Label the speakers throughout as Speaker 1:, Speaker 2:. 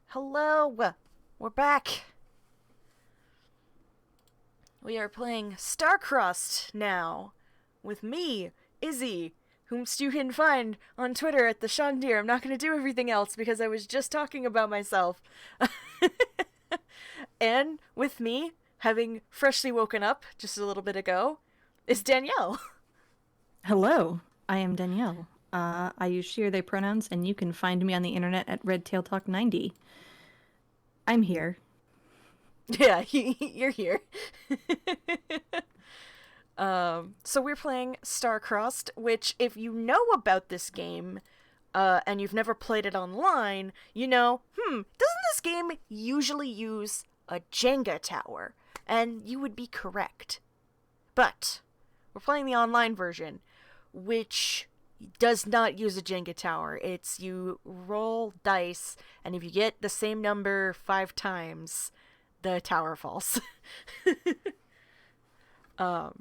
Speaker 1: Hello! We're back! We are playing Starcrossed now, with me, Izzy, whom you can find on Twitter at the Shandir. I'm not going to do everything else because I was just talking about myself. And with me, having freshly woken up just a little bit ago, is Danielle.
Speaker 2: Hello, I am Danielle. I use she or they pronouns, and you can find me on the internet at RedTailTalk90. I'm here.
Speaker 1: Yeah, you're here. So we're playing Starcrossed, which, if you know about this game, and you've never played it online, you know, doesn't this game usually use a Jenga tower? And you would be correct. But we're playing the online version, which does not use a Jenga tower. It's you roll dice, and if you get the same number 5 times, the tower falls. For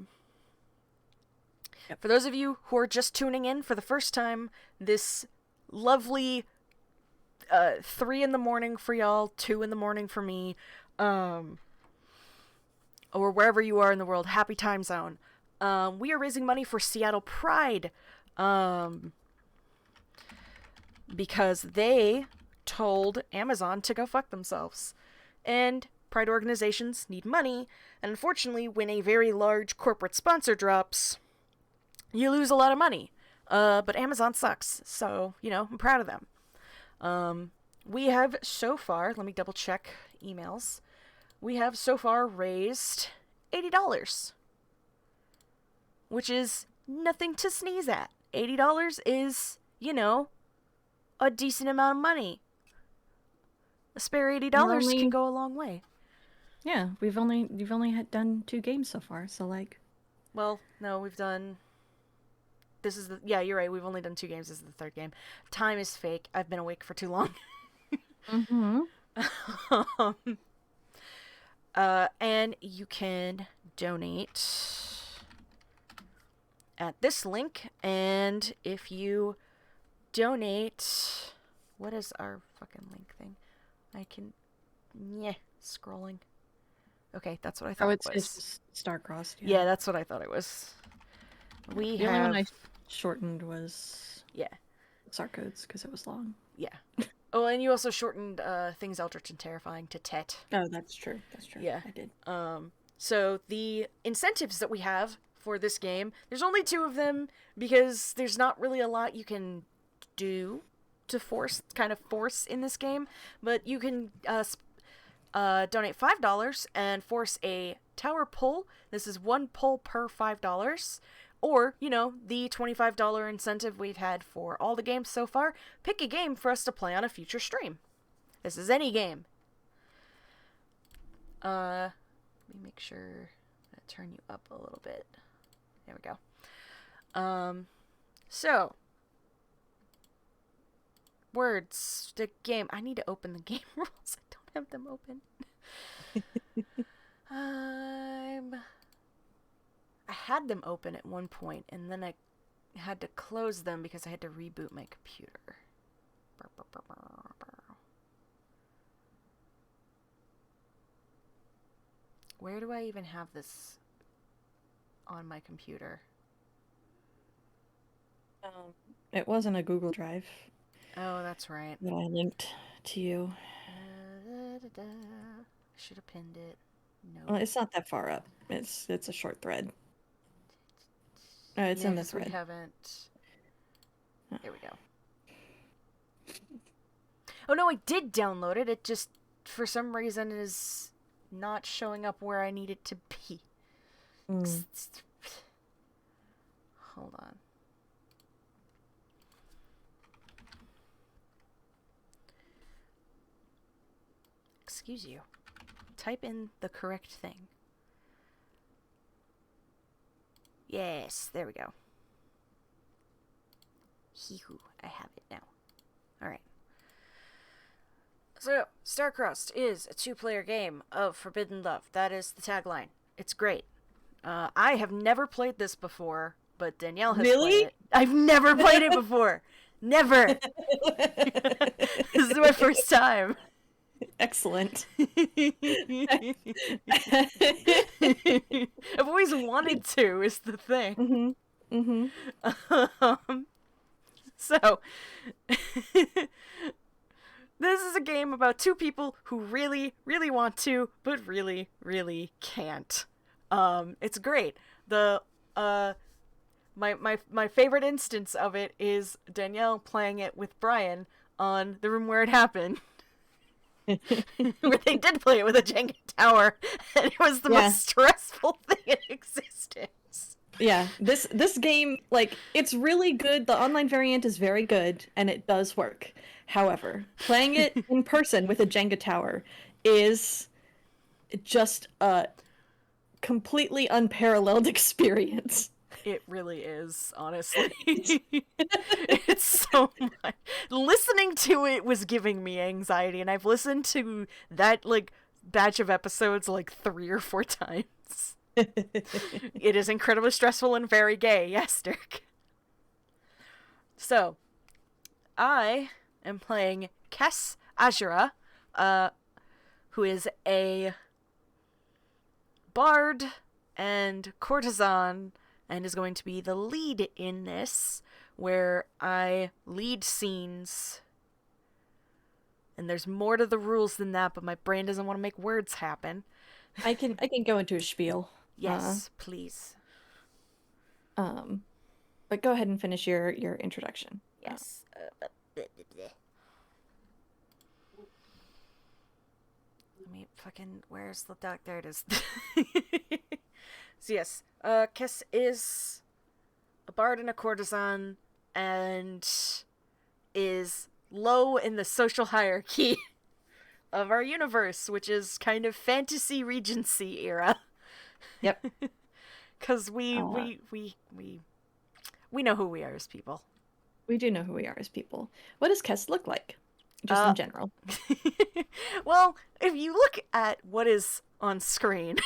Speaker 1: those of you who are just tuning in for the first time, this lovely 3 in the morning for y'all, 2 in the morning for me, or wherever you are in the world, happy time zone. We are raising money for Seattle Pride, because they told Amazon to go fuck themselves. And Pride organizations need money, and unfortunately, when a very large corporate sponsor drops, you lose a lot of money. But Amazon sucks, so, you know, I'm proud of them. We have so far, let me double check emails, we have so far raised $80, which is nothing to sneeze at. $80 is, you know, a decent amount of money. A spare $80 can go a long way.
Speaker 2: Yeah, you've only had done 2 games so far, so like.
Speaker 1: Well, no, we've done. This is the. Yeah, you're right. We've only done 2 games. This is the 3rd game. Time is fake. I've been awake for too long. And you can donate at this link, and if you donate, what is our fucking link thing? I can, scrolling. Okay, that's what I thought it was.
Speaker 2: It's Starcrossed.
Speaker 1: Yeah, that's what I thought it was. We
Speaker 2: the
Speaker 1: have.
Speaker 2: only one I shortened was Sarcodes because it was long.
Speaker 1: Yeah. Oh, and you also shortened things Eldritch and Terrifying to TET.
Speaker 2: Oh, that's true. That's true.
Speaker 1: Yeah,
Speaker 2: I did.
Speaker 1: So the incentives that we have for this game, there's only 2 of them because there's not really a lot you can do to force in this game, but you can donate $5 and force a tower pull. This is 1 pull per $5. Or, you know, the $25 incentive we've had for all the games so far. Pick a game for us to play on a future stream. This is any game. Let me make sure I turn you up a little bit. There we go. So, words, the game. I need to open the game rules. I don't have them open. I had them open at one point, and then I had to close them because I had to reboot my computer. Where do I even have this on my computer?
Speaker 2: It wasn't a Google Drive.
Speaker 1: Oh, that's right.
Speaker 2: That I linked to you.
Speaker 1: I should have pinned it. No.
Speaker 2: Well, it's not that far up. It's a short thread. It's in the thread.
Speaker 1: We haven't. There we go. Oh no, I did download it. It just, for some reason, is not showing up where I need it to be. Hold on. Excuse you. Type in the correct thing. Yes, there we go. Hee-hoo, I have it now. Alright. So, Starcrossed is a 2-player game of forbidden love. That is the tagline. It's great. I have never played this before, but Danielle has played it. I've never played it before. Never. This is my first time.
Speaker 2: Excellent.
Speaker 1: I've always wanted to, is the thing.
Speaker 2: Mm-hmm. Mm-hmm.
Speaker 1: So, this is a game about two people who really, really want to, but really, really can't. It's great. My favorite instance of it is Danielle playing it with Brian on The Room Where It Happened. Where they did play it with a Jenga tower, and it was the most stressful thing in existence.
Speaker 2: Yeah, this game, like, it's really good. The online variant is very good, and it does work. However, playing it in person with a Jenga tower is just a completely unparalleled experience.
Speaker 1: It really is, honestly. It's so much. Listening to it was giving me anxiety, and I've listened to that, like, batch of episodes, like, 3 or 4 times. It is incredibly stressful and very gay. Yes, Dirk. So, I am playing Kes Azura, who is a bard and courtesan, and is going to be the lead in this, where I lead scenes. And there's more to the rules than that, but my brain doesn't want to make words happen.
Speaker 2: I can go into a spiel.
Speaker 1: Yes, please.
Speaker 2: But go ahead and finish your introduction.
Speaker 1: Yes. Let me fucking. Where's the doc? There it is. So yes, Kes is a bard and a courtesan, and is low in the social hierarchy of our universe, which is kind of fantasy Regency era.
Speaker 2: Yep.
Speaker 1: Because we know who we are as people.
Speaker 2: We do know who we are as people. What does Kes look like? Just in general.
Speaker 1: Well, if you look at what is on screen,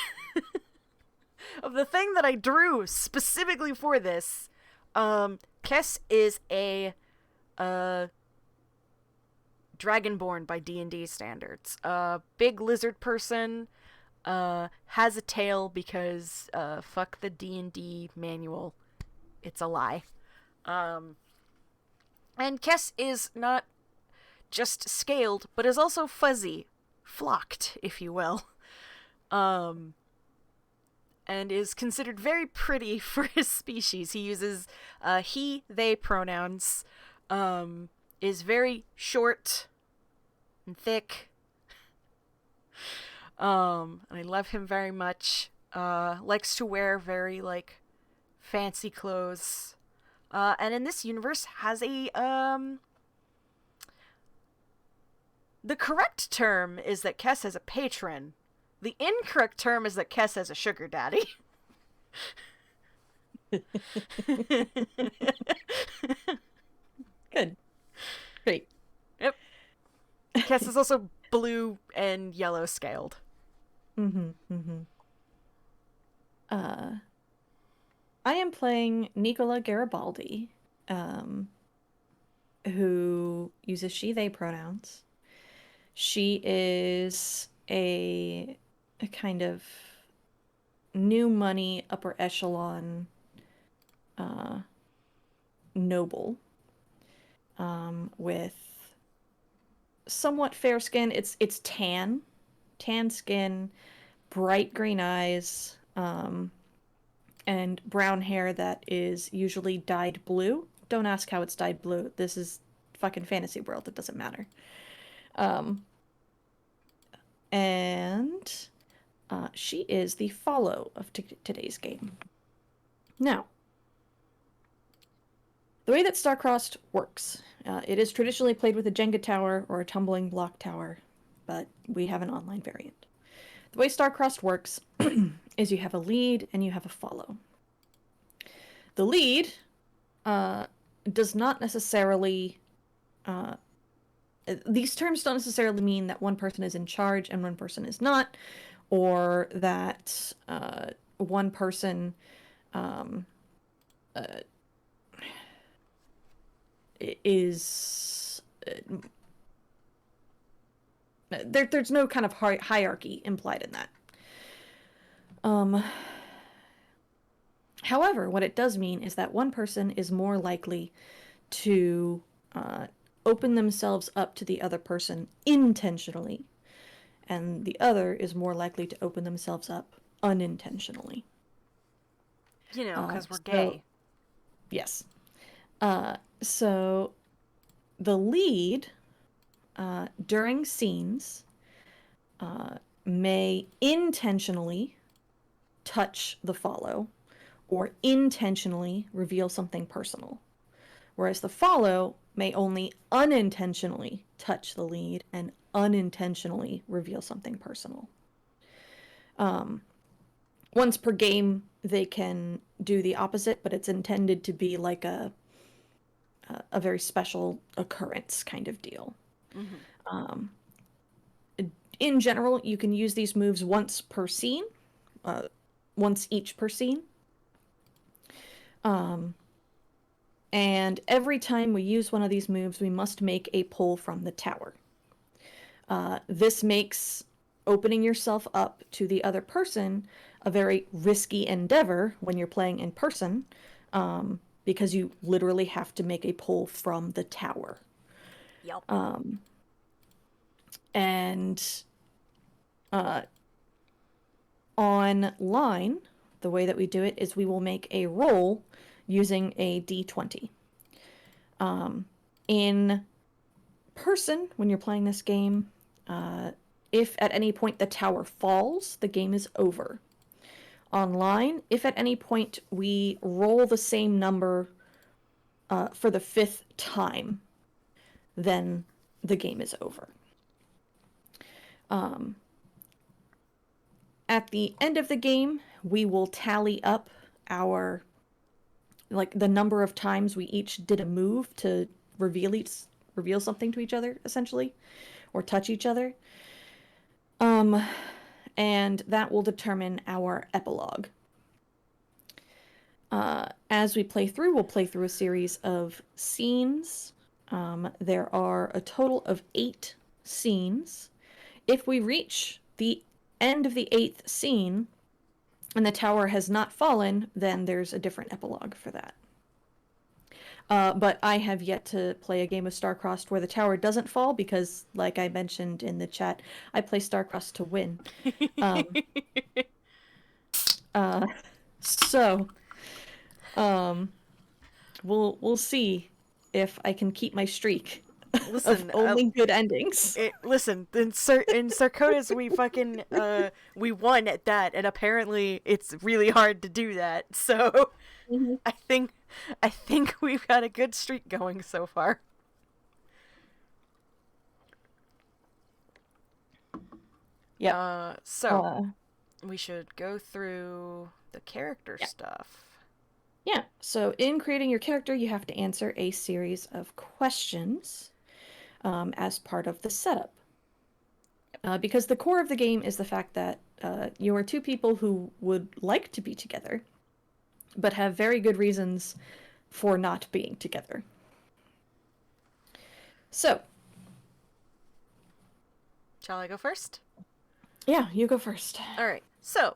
Speaker 1: of the thing that I drew specifically for this, Kes is a dragonborn by D&D standards. Big lizard person, has a tail because fuck the D&D manual. It's a lie. And Kes is not just scaled, but is also fuzzy, flocked, if you will. And is considered very pretty for his species. He uses he, they pronouns, is very short and thick. And I love him very much. Likes to wear very, like, fancy clothes. And in this universe has a, the correct term is that Kes has a patron. The incorrect term is that Kes has a sugar daddy.
Speaker 2: Good. Great.
Speaker 1: Yep. Kes is also blue and yellow scaled.
Speaker 2: Mm-hmm. Mm-hmm. I am playing Nicola Garibaldi, who uses she, they pronouns. She is a kind of new money, upper echelon noble, with somewhat fair skin. It's tan skin, bright green eyes, and brown hair that is usually dyed blue. Don't ask how it's dyed blue. This is fucking fantasy world. It doesn't matter. And she is the follow of today's game. Now, the way that Starcrossed works, it is traditionally played with a Jenga tower or a tumbling block tower, but we have an online variant. The way Starcrossed works is you have a lead and you have a follow. The lead does not necessarily... these terms don't necessarily mean that one person is in charge and one person is not, or that one person is there's no kind of hierarchy implied in that. However, what it does mean is that one person is more likely to open themselves up to the other person intentionally, and the other is more likely to open themselves up unintentionally.
Speaker 1: You know, because we're
Speaker 2: So,
Speaker 1: gay.
Speaker 2: yes. So the lead during scenes may intentionally touch the follow or intentionally reveal something personal, whereas the follow may only unintentionally touch the lead and unintentionally reveal something personal. Once per game, they can do the opposite, but it's intended to be like a very special occurrence kind of deal.
Speaker 1: Mm-hmm.
Speaker 2: In general, you can use these moves once per scene, once each per scene. And every time we use one of these moves, we must make a pull from the tower. This makes opening yourself up to the other person a very risky endeavor when you're playing in person, because you literally have to make a pull from the tower.
Speaker 1: Yep.
Speaker 2: And online, the way that we do it is we will make a roll using a d20. In person, when you're playing this game, if at any point the tower falls, the game is over. Online, if at any point we roll the same number for the 5th time, then the game is over. At the end of the game, we will tally up our, like, the number of times we each did a move to reveal something to each other, essentially, or touch each other. And that will determine our epilogue. As we play through, we'll play through a series of scenes. There are a total of 8 scenes. If we reach the end of the 8th scene and the tower has not fallen, then there's a different epilogue for that. But I have yet to play a game of Starcrossed where the tower doesn't fall because, like I mentioned in the chat, I play Starcrossed to win. So, we'll see if I can keep my streak of
Speaker 1: Listen,
Speaker 2: only good endings.
Speaker 1: listen. In Sarkotas, we won at that, and apparently it's really hard to do that. So,
Speaker 2: Mm-hmm.
Speaker 1: I think I think we've got a good streak going so far.
Speaker 2: Yep.
Speaker 1: So we should go through the character
Speaker 2: Yeah.
Speaker 1: stuff.
Speaker 2: Yeah. So in creating your character, you have to answer a series of questions as part of the setup. Because the core of the game is the fact that you are two people who would like to be together, but have very good reasons for not being together. So,
Speaker 1: Shall I go first?
Speaker 2: yeah, you go first.
Speaker 1: All right. So,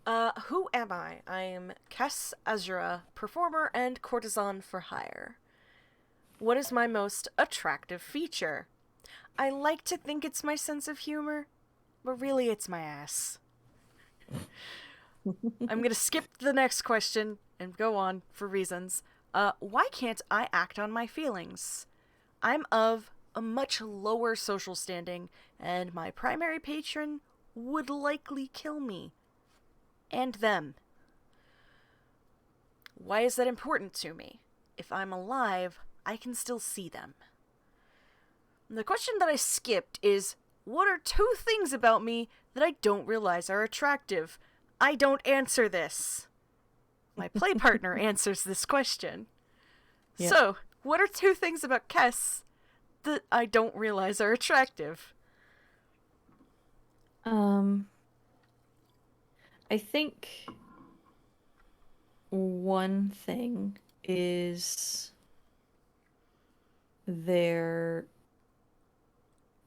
Speaker 1: who am I? I am Kess Azura, performer and courtesan for hire. What is my most attractive feature? I like to think it's my sense of humor, but really it's my ass. I'm gonna skip the next question and go on for reasons. Why can't I act on my feelings? I'm of a much lower social standing, and my primary patron would likely kill me. And them. Why is that important to me? If I'm alive, I can still see them. And the question that I skipped is, what are 2 things about me that I don't realize are attractive? I don't answer this. My play partner answers this question.
Speaker 2: Yeah.
Speaker 1: So, what are 2 things about Kess that I don't realize are attractive?
Speaker 2: I think one thing is their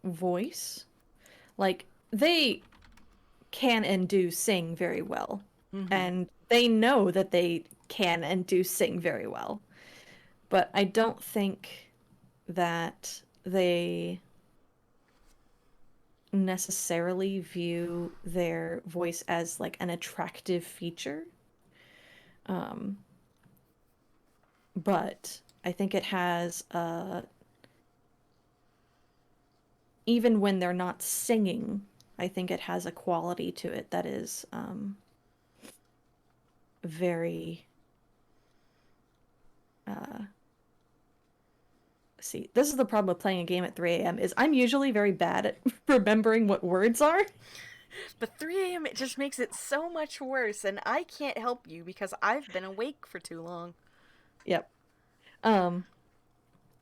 Speaker 2: voice. Like, they can and do sing very well.
Speaker 1: Mm-hmm.
Speaker 2: And they know that they can and do sing very well. But I don't think that they necessarily view their voice as like an attractive feature. Um, but I think it has even when they're not singing, I think it has a quality to it that is very uh see, this is the problem with playing a game at 3 a.m. is I'm usually very bad at remembering what words are.
Speaker 1: But 3 a.m. it just makes it so much worse, and I can't help you because I've been awake for too long.
Speaker 2: Yep. Um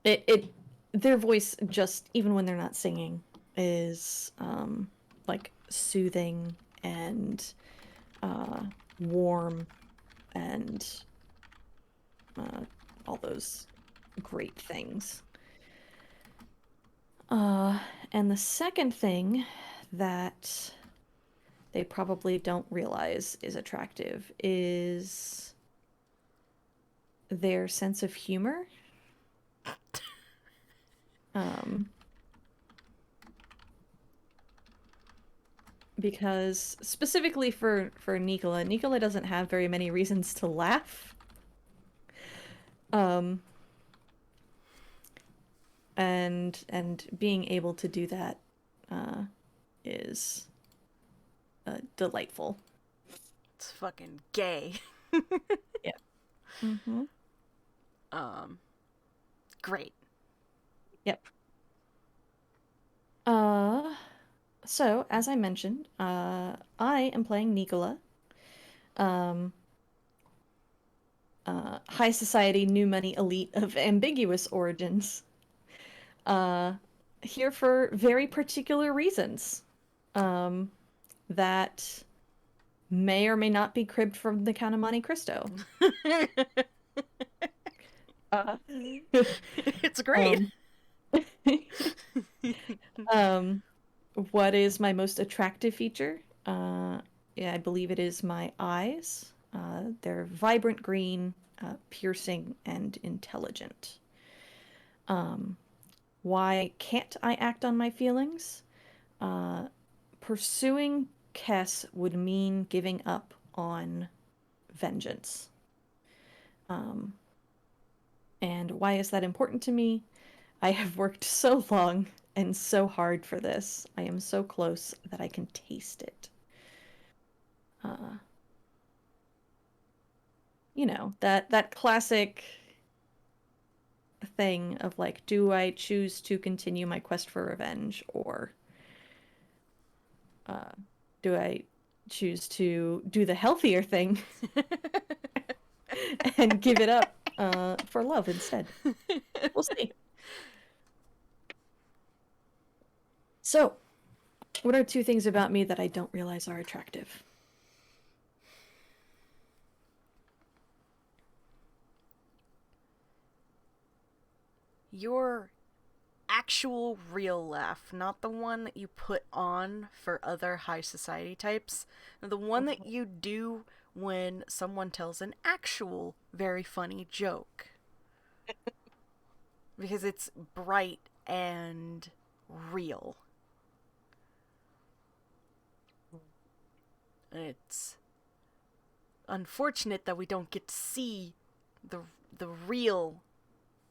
Speaker 2: it their voice just even when they're not singing is like soothing and uh warm and uh all those great things. Uh and the second thing that they probably don't realize is attractive is their sense of humor. Um, because specifically for Nicola, Nicola doesn't have very many reasons to laugh. Um, and being able to do that uh, is delightful.
Speaker 1: It's fucking gay.
Speaker 2: Yeah. Mm-hmm.
Speaker 1: um, Great.
Speaker 2: Yep. Uh, so as I mentioned, I am playing Nicola. Um, high society, new money elite of ambiguous origins. Uh, here for very particular reasons. Um, that may or may not be cribbed from the Count of Monte Cristo. Uh,
Speaker 1: It's great.
Speaker 2: um, um, what is my most attractive feature? Yeah, I believe it is my eyes. They're vibrant green, piercing, and intelligent. Um, why can't I act on my feelings? Uh, pursuing Kess would mean giving up on vengeance. Um, and why is that important to me? I have worked so long and so hard for this. I am so close that I can taste it. Uh, that classic thing of like, do I choose to continue my quest for revenge, or uh, do I choose to do the healthier thing and give it up for love instead? We'll see. So, what are two things about me that I don't realize are attractive?
Speaker 1: Your actual real laugh, not the one that you put on for other high society types, the one that you do when someone tells an actual very funny joke. Because it's bright and real. It's unfortunate that we don't get to see the the real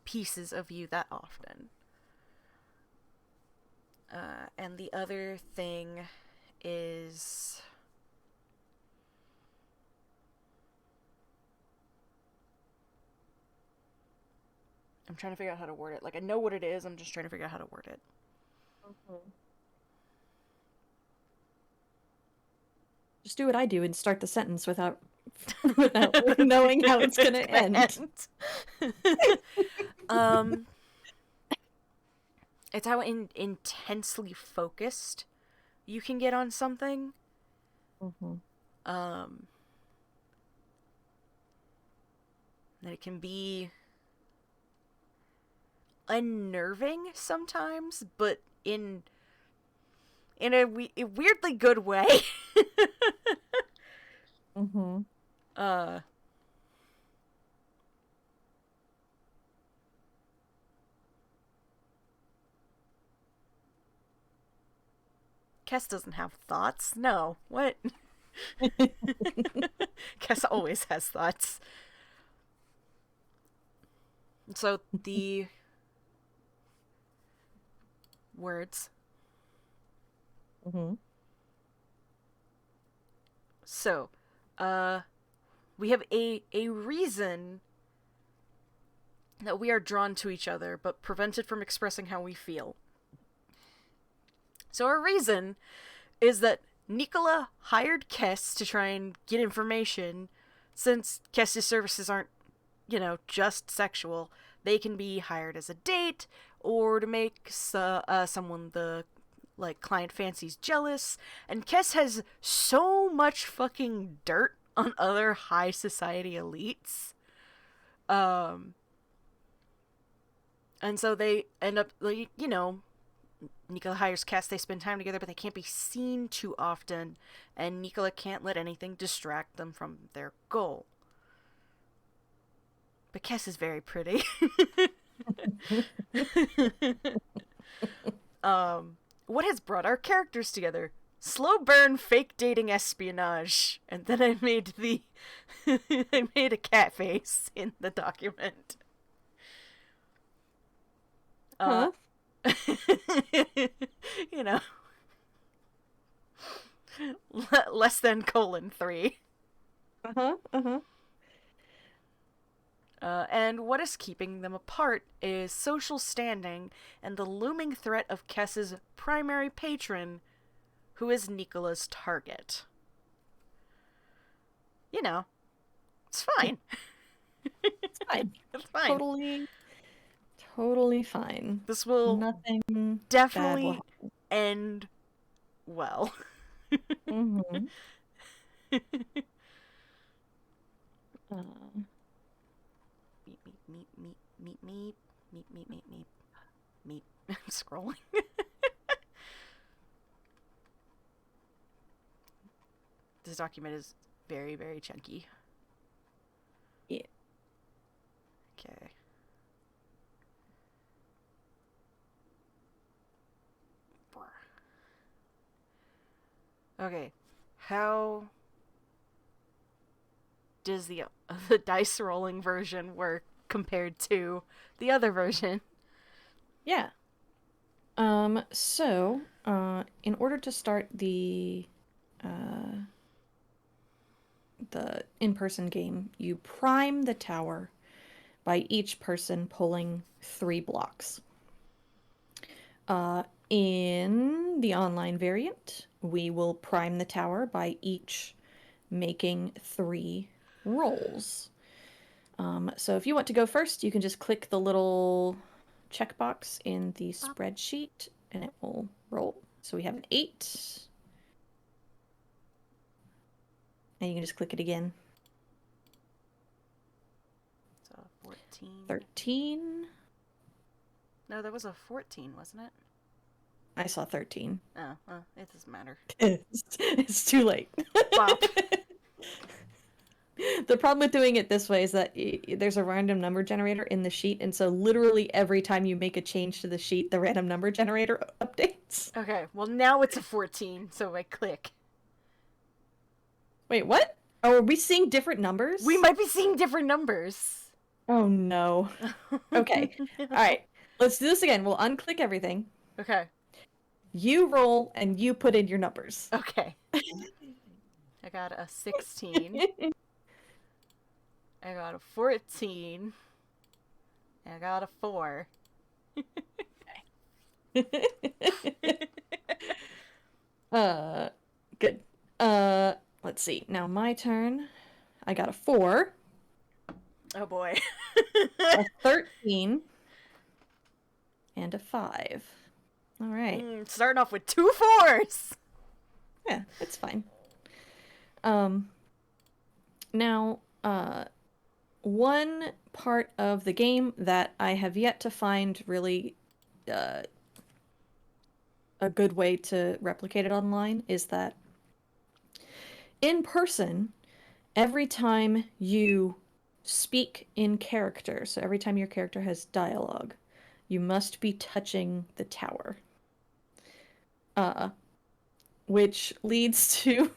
Speaker 1: pieces of you that often. And the other thing is I'm trying to figure out how to word it. Like I know what it is, I'm just trying to figure out how to word it.
Speaker 2: Mhm. Just do what I do and start the sentence without without knowing how it's gonna end.
Speaker 1: um it's how intensely focused you can get on something.
Speaker 2: Mhm.
Speaker 1: Um that it can be unnerving sometimes, but in a weirdly good way.
Speaker 2: Mm-hmm.
Speaker 1: uh Kess doesn't have thoughts. No. What? Kess always has thoughts. So the words.
Speaker 2: Mm-hmm.
Speaker 1: So, we have a reason that we are drawn to each other, but prevented from expressing how we feel. So our reason is that Nicola hired Kess to try and get information, since Kess's services aren't, just sexual. They can be hired as a date, or to make someone the client fancies jealous. And Kess has so much fucking dirt on other high society elites. And so they end up, Nicola hires Kess, they spend time together, but they can't be seen too often, and Nicola can't let anything distract them from their goal. But Kess is very pretty. What has brought our characters together? Slow burn fake dating espionage. And then I made I made a cat face in the document.
Speaker 2: Huh?
Speaker 1: You know, less than :3.
Speaker 2: Uh-huh. Uh-huh.
Speaker 1: And what is keeping them apart is social standing and the looming threat of Kess's primary patron, who is Nicola's target. It's fine.
Speaker 2: It's fine.
Speaker 1: It's fine.
Speaker 2: Totally fine.
Speaker 1: This will
Speaker 2: Nothing
Speaker 1: definitely
Speaker 2: bad will
Speaker 1: end well.
Speaker 2: Mm-hmm.
Speaker 1: Meet. I'm scrolling. This document is very, very chunky.
Speaker 2: Yeah.
Speaker 1: Okay. Okay. How does the dice rolling version work compared to the other version?
Speaker 2: Yeah. So, in order to start the in-person game, you prime the tower by each person pulling 3 blocks. In the online variant, we will prime the tower by each making 3 rolls. So if you want to go first, you can just click the little checkbox in the spreadsheet and it will roll. So we have an 8. And you can just click it again.
Speaker 1: So 14.
Speaker 2: 13.
Speaker 1: No, that was a 14, wasn't it?
Speaker 2: I saw 13.
Speaker 1: Oh, well, it doesn't matter.
Speaker 2: It's too late.
Speaker 1: Bop.
Speaker 2: The problem with doing it this way is that there's a random number generator in the sheet, and so literally every time you make a change to the sheet, the random number generator updates.
Speaker 1: Okay, well now it's a 14, so I click.
Speaker 2: Wait, what? Oh, are we seeing different numbers?
Speaker 1: We might be seeing different numbers.
Speaker 2: Oh no. Okay. Alright. Let's do this again. We'll unclick everything.
Speaker 1: Okay.
Speaker 2: You roll and you put in your numbers.
Speaker 1: Okay. I got a 16. I got a 14. And I got a 4.
Speaker 2: Good. Let's see. Now my turn. I got a 4.
Speaker 1: Oh boy.
Speaker 2: A 13. And a 5. All right.
Speaker 1: Starting off with 2 4s.
Speaker 2: Yeah, it's fine. Now, one part of the game that I have yet to find really uh, a good way to replicate it online is that in person, every time you speak in character, so every time your character has dialogue, you must be touching the tower. Uh, which leads to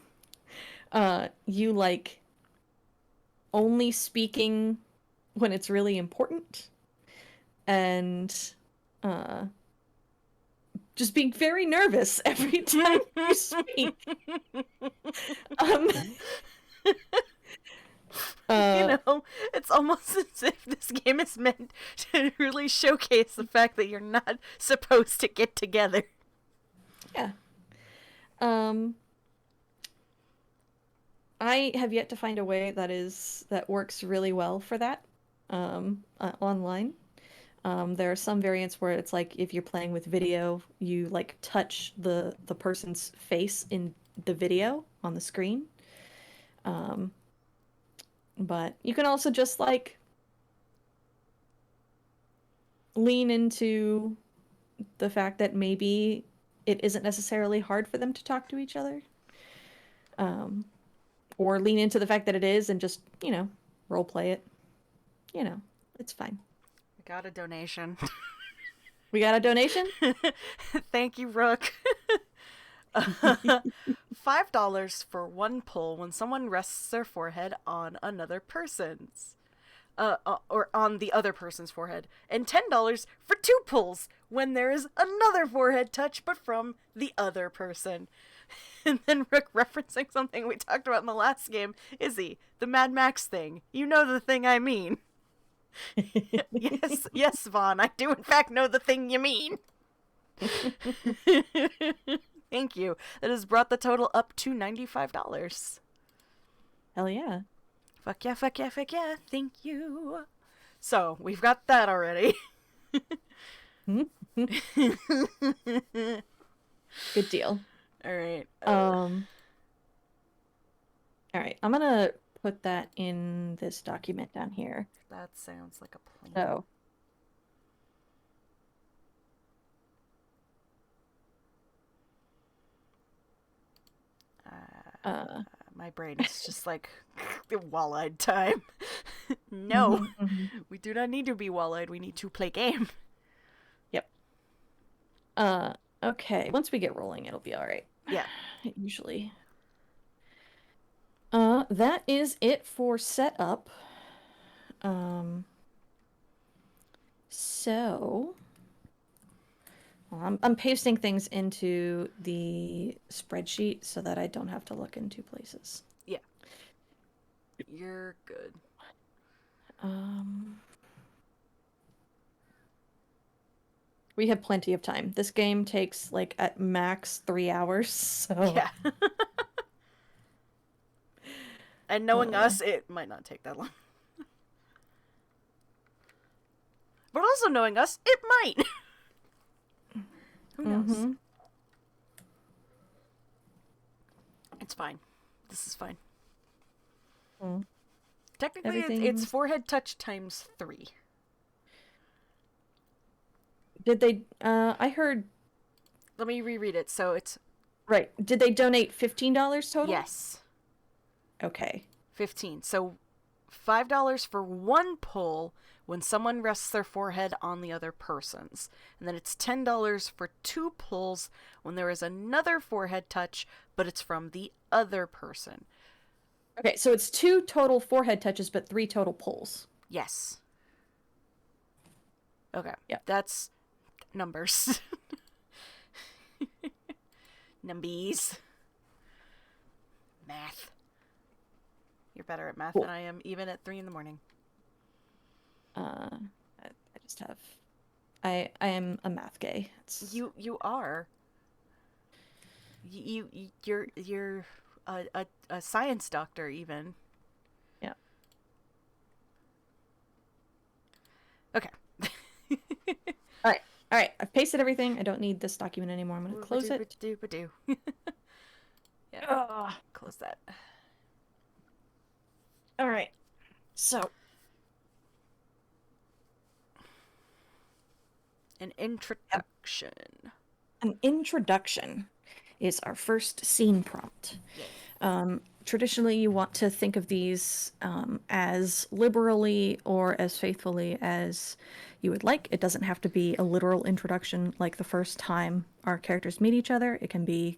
Speaker 2: you like only speaking when it's really important and uh just being very nervous every time you speak. Um
Speaker 1: You
Speaker 2: uh
Speaker 1: know, it's almost as if this game is meant to really showcase the fact that you're not supposed to get together.
Speaker 2: yeah. Um I have yet to find a way that works really well for that online. There are some variants where it's like if you're playing with video, you like touch the person's face in the video on the screen. Um, but you can also just like lean into the fact that maybe it isn't necessarily hard for them to talk to each other. Um, or lean into the fact that it is and just, role play it. It's fine.
Speaker 1: We got a donation.
Speaker 2: We got a donation?
Speaker 1: Thank you, Rook. $5 for one pull when someone rests their forehead on another person's. Or on the other person's forehead. And $10 for two pulls when there is another forehead touch but from the other person. And then Rook referencing something we talked about in the last game. Izzy, the Mad Max thing. You know the thing I mean. Yes, Vaughn, I do in fact know the thing you mean. Thank you. That has brought the total up to $95.
Speaker 2: Hell yeah.
Speaker 1: Fuck yeah, fuck yeah, fuck yeah. Thank you. So, we've got that already.
Speaker 2: Good deal.
Speaker 1: All right.
Speaker 2: All right. I'm gonna put that in this document down here.
Speaker 1: That sounds like a plan.
Speaker 2: So.
Speaker 1: My brain is just like wall-eyed time. No, we do not need to be wall-eyed. We need to play game.
Speaker 2: Yep. Okay. Once we get rolling, it'll be all right.
Speaker 1: Yeah.
Speaker 2: Usually. That is it for setup. So I'm pasting things into the spreadsheet so that I don't have to look in two places.
Speaker 1: Yeah. You're good.
Speaker 2: We have plenty of time. This game takes like at max 3 hours, so
Speaker 1: Yeah. And knowing us, it might not take that long. But also knowing us, it might. Who knows? It's fine. This is fine. Technically, it's forehead touch times 3.
Speaker 2: Did they, I heard...
Speaker 1: Let me reread it. So it's...
Speaker 2: Right. Did they donate $15 total?
Speaker 1: Yes.
Speaker 2: Okay.
Speaker 1: 15. So $5 for one pull when someone rests their forehead on the other person's. And then it's $10 for two pulls when there is another forehead touch, but it's from the other person.
Speaker 2: Okay, so it's 2 total forehead touches, but 3 total pulls.
Speaker 1: Yes. Okay.
Speaker 2: Yep.
Speaker 1: That's numbers. Numbies. Math. You're better at math than I am, even at 3 in the morning.
Speaker 2: I just have... I am a math gay.
Speaker 1: You are. You're a science doctor, even.
Speaker 2: Yeah.
Speaker 1: Okay.
Speaker 2: All right. I've pasted everything. I don't need this document anymore. I'm going to close it.
Speaker 1: Yeah. Close that.
Speaker 2: All right. So,
Speaker 1: An introduction.
Speaker 2: An introduction is our first scene prompt.
Speaker 1: Yay.
Speaker 2: Traditionally, you want to think of these as liberally or as faithfully as you would like. It doesn't have to be a literal introduction like the first time our characters meet each other. It can be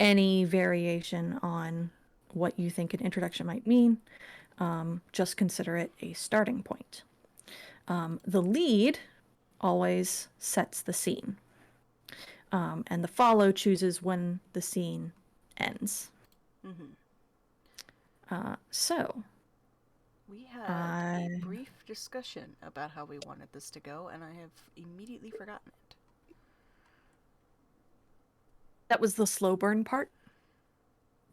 Speaker 2: any variation on what you think an introduction might mean. Just consider it a starting point. The lead always sets the scene, and the follow chooses when the scene ends.
Speaker 1: Mm-hmm.
Speaker 2: So,
Speaker 1: We had a brief discussion about how we wanted this to go, and I have immediately forgotten it.
Speaker 2: that was the slow burn part.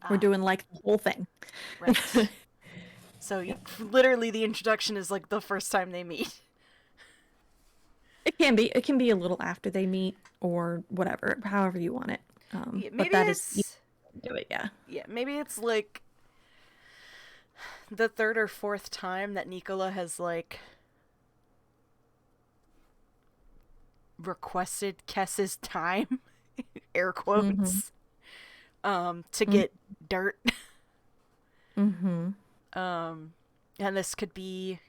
Speaker 2: We're
Speaker 1: Ah,
Speaker 2: doing like the whole thing.
Speaker 1: right. So literally the introduction is like the first time they meet.
Speaker 2: It can be. It can be a little after they meet or whatever, however you want it.
Speaker 1: Yeah,
Speaker 2: But
Speaker 1: maybe
Speaker 2: that is
Speaker 1: it's
Speaker 2: do it. Yeah.
Speaker 1: yeah, maybe it's like the third or fourth time that Nicola has like requested Kess's time, air
Speaker 2: Mm-hmm.
Speaker 1: quotes, to get dirt.
Speaker 2: Mm-hmm.
Speaker 1: And this could be.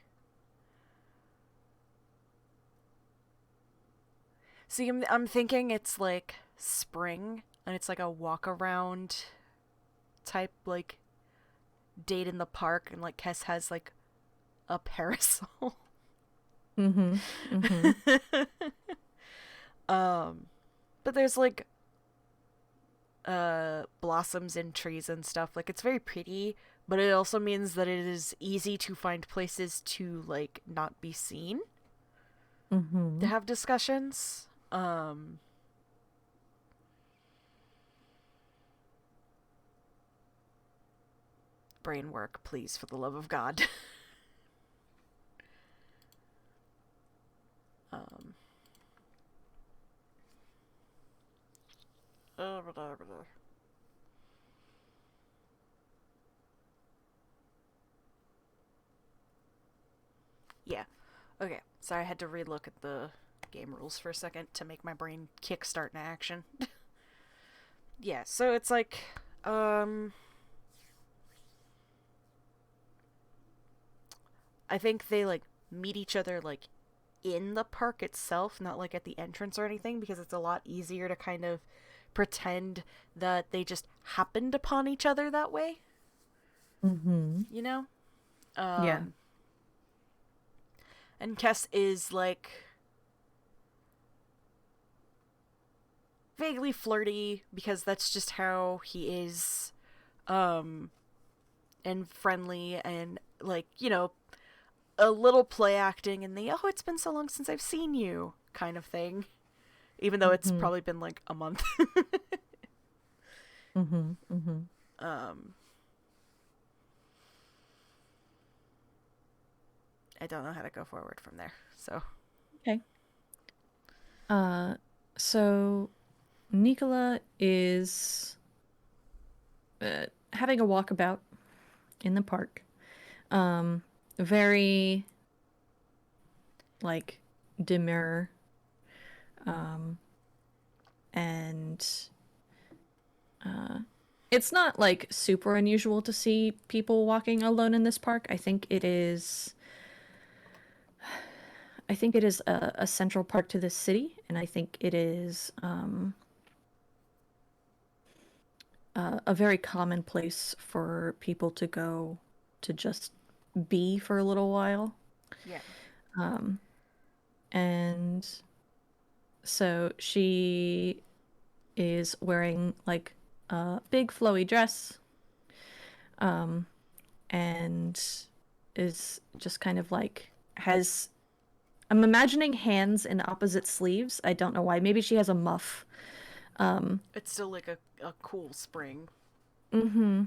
Speaker 1: See, I'm thinking it's like spring, and it's like a walk around type, like date in the park, and like Kess has like a parasol.
Speaker 2: Mm-hmm. Mm-hmm.
Speaker 1: But there's like blossoms and trees and stuff. Like it's very pretty, but it also means that it is easy to find places to like not be seen to
Speaker 2: Mm-hmm.
Speaker 1: have discussions. Brain work, please, for the love of God. um yeah. Okay. Sorry, I had to relook at the game rules for a second to make my brain kickstart in action. Yeah, so it's like I think they like meet each other like in the park itself, not like at the entrance or anything, because it's a lot easier to kind of pretend that they just happened upon each other that way,
Speaker 2: Mm-hmm.
Speaker 1: you know?
Speaker 2: Yeah.
Speaker 1: Um and Kess is like vaguely flirty because that's just how he is, um and friendly and like, a little play acting in the "oh, it's been so long since I've seen you" kind of thing, even though it's
Speaker 2: Mm-hmm.
Speaker 1: probably been like a month.
Speaker 2: Mm-hmm. Mm-hmm.
Speaker 1: um I don't know how to go forward from there. So,
Speaker 2: Okay. Uh, so Nicola is having a walkabout in the park. Um, very like demure. Um, and it's not like super unusual to see people walking alone in this park. I think it is a central park to this city, and I think it is a very common place for people to go to just be for a little while.
Speaker 1: yeah.
Speaker 2: And so she is wearing like a big flowy dress, and is just kind of like has I'm imagining hands in opposite sleeves. I don't know why. Maybe she has a muff.
Speaker 1: It's still like a cool spring.
Speaker 2: Mm-hmm.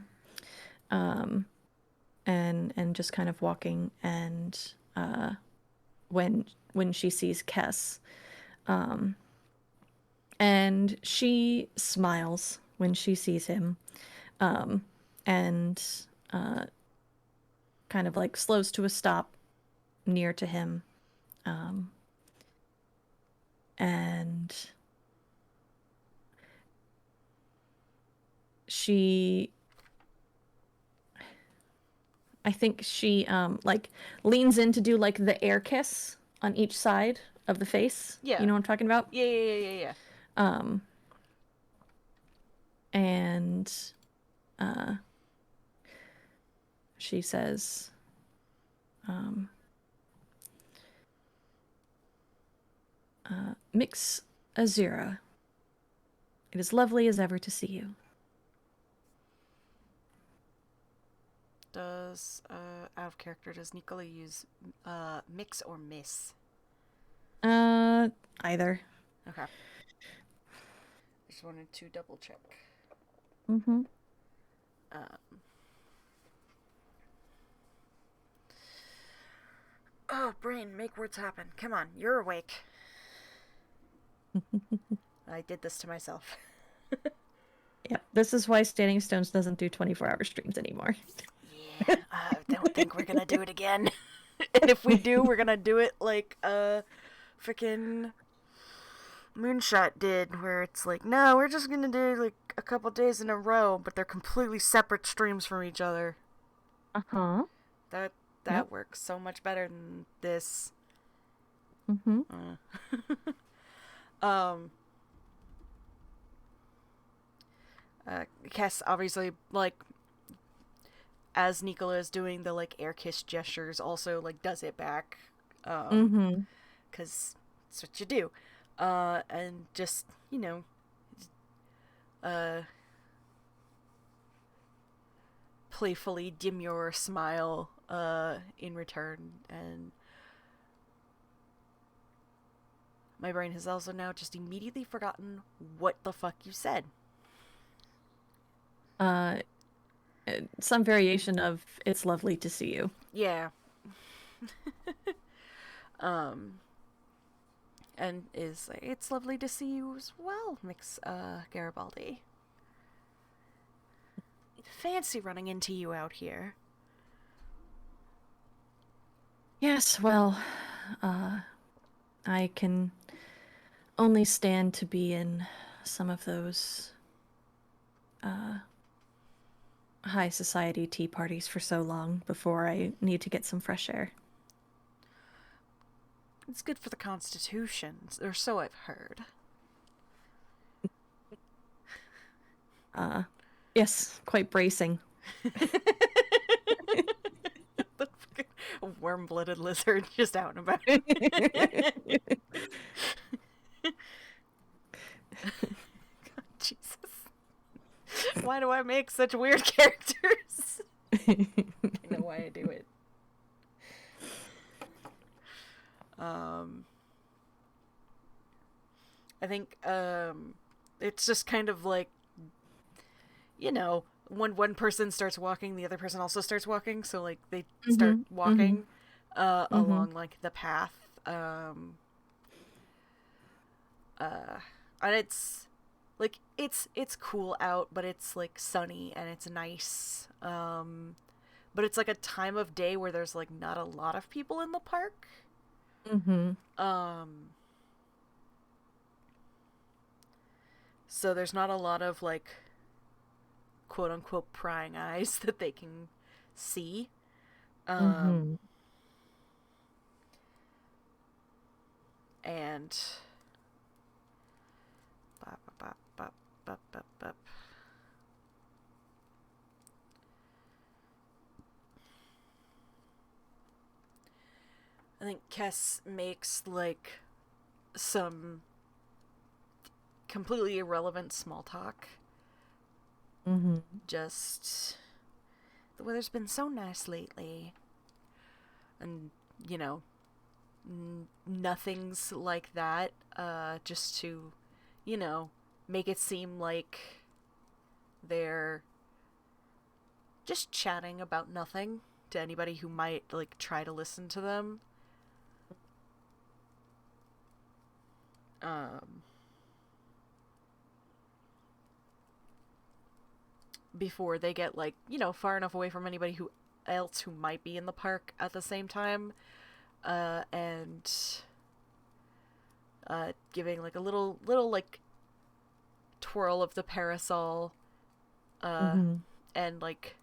Speaker 2: And just kind of walking, and when she sees Kess, and she smiles when she sees him, and kind of like slows to a stop near to him, she I think she like leans in to do like the air kiss on each side of the face.
Speaker 1: Yeah.
Speaker 2: You know what I'm talking about?
Speaker 1: Yeah.
Speaker 2: Um and uh she says um Mix Azura. It is lovely as ever to see you.
Speaker 1: Does, out of character, does Nicola use, mix or miss?
Speaker 2: Uh Either.
Speaker 1: Okay. Just wanted to double check.
Speaker 2: Mm-hmm.
Speaker 1: Um, oh, brain, make words happen. Come on, you're awake. I did this to myself.
Speaker 2: Yeah, this is why Standing Stones doesn't do 24-hour streams anymore.
Speaker 1: Yeah, I don't think we're gonna do it again. And if we do, we're gonna do it like freaking Moonshot did, where it's like, no, we're just gonna do like a couple days in a row, but they're completely separate streams from each other.
Speaker 2: Uh-huh.
Speaker 1: That
Speaker 2: Yep.
Speaker 1: works so much better than this.
Speaker 2: Mm-hmm.
Speaker 1: Um, Kess obviously, like, as Nicola is doing the like air kiss gestures, also like does it back,
Speaker 2: Mm-hmm.
Speaker 1: because it's what you do, and just uh, playfully demure smile in return, and my brain has also now just immediately forgotten what the fuck you said.
Speaker 2: Uh some variation of it's lovely to see you.
Speaker 1: Yeah. um and is like, it's lovely to see you as well, Mix Garibaldi. Fancy running into you out here.
Speaker 2: Yes, well, I can only stand to be in some of those high society tea parties for so long before I need to get some fresh air.
Speaker 1: It's good for the Constitution, or so I've heard.
Speaker 2: Yes, quite bracing.
Speaker 1: The warm-blooded lizard just out and about. God, Jesus. Why do I make such weird characters? I know why I do it. I think it's just kind of like, when one person starts walking, the other person also starts walking, so like they start walking along like the path. And it's like it's cool out, but it's like sunny and it's nice. But it's like a time of day where there's like not a lot of people in the park. So there's not a lot of like quote unquote prying eyes that they can see. And bop, bop, bop, bop, bop, bop. I think Kess makes like some completely irrelevant small talk. Just, the weather's been so nice lately, and nothing's like that. Just to, make it seem like they're just chatting about nothing to anybody who might like try to listen to them. Before they get like far enough away from anybody who else who might be in the park at the same time, and giving like a little like twirl of the parasol, uh,
Speaker 2: Mm-hmm.
Speaker 1: and like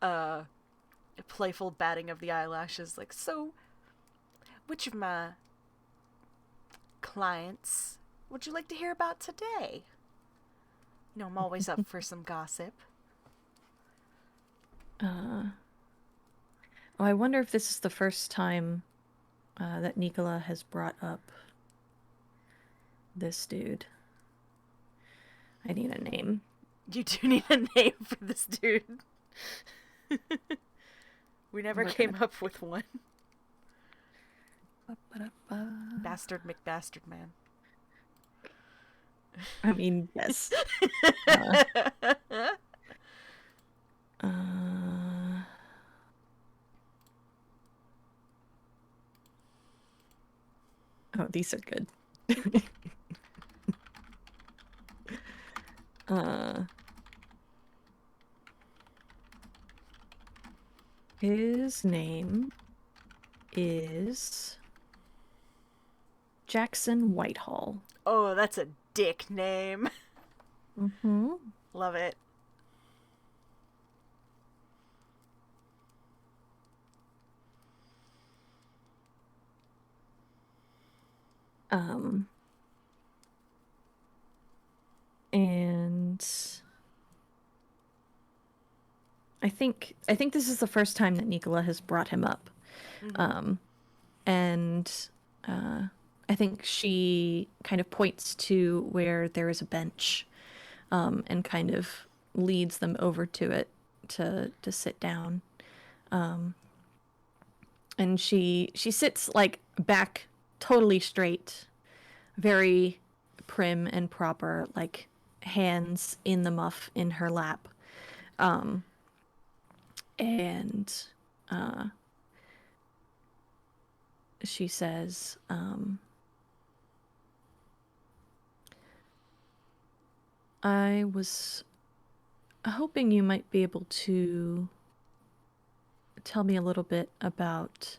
Speaker 1: uh, playful batting of the eyelashes. Like, so, which of my clients would you like to hear about today? You know, I'm always up for some gossip.
Speaker 2: Oh, I wonder if this is the first time that Nicola has brought up this dude. I need a name.
Speaker 1: You do need a name for this dude. We never
Speaker 2: We're gonna.
Speaker 1: came up with one.
Speaker 2: Ba-ba-da-ba.
Speaker 1: Bastard McBastard Man.
Speaker 2: I mean, yes. Uh, uh, oh, these are good. uh, his name is Jackson Whitehall.
Speaker 1: Oh, that's a dick name.
Speaker 2: Mm-hmm.
Speaker 1: Love it.
Speaker 2: Um, and I think this is the first time that Nicola has brought him up.
Speaker 1: Mm-hmm.
Speaker 2: And uh, I think she kind of points to where there is a bench, and kind of leads them over to it to sit down. And she sits like back totally straight, very prim and proper, like hands in the muff in her lap. And she says, I was hoping you might be able to tell me a little bit about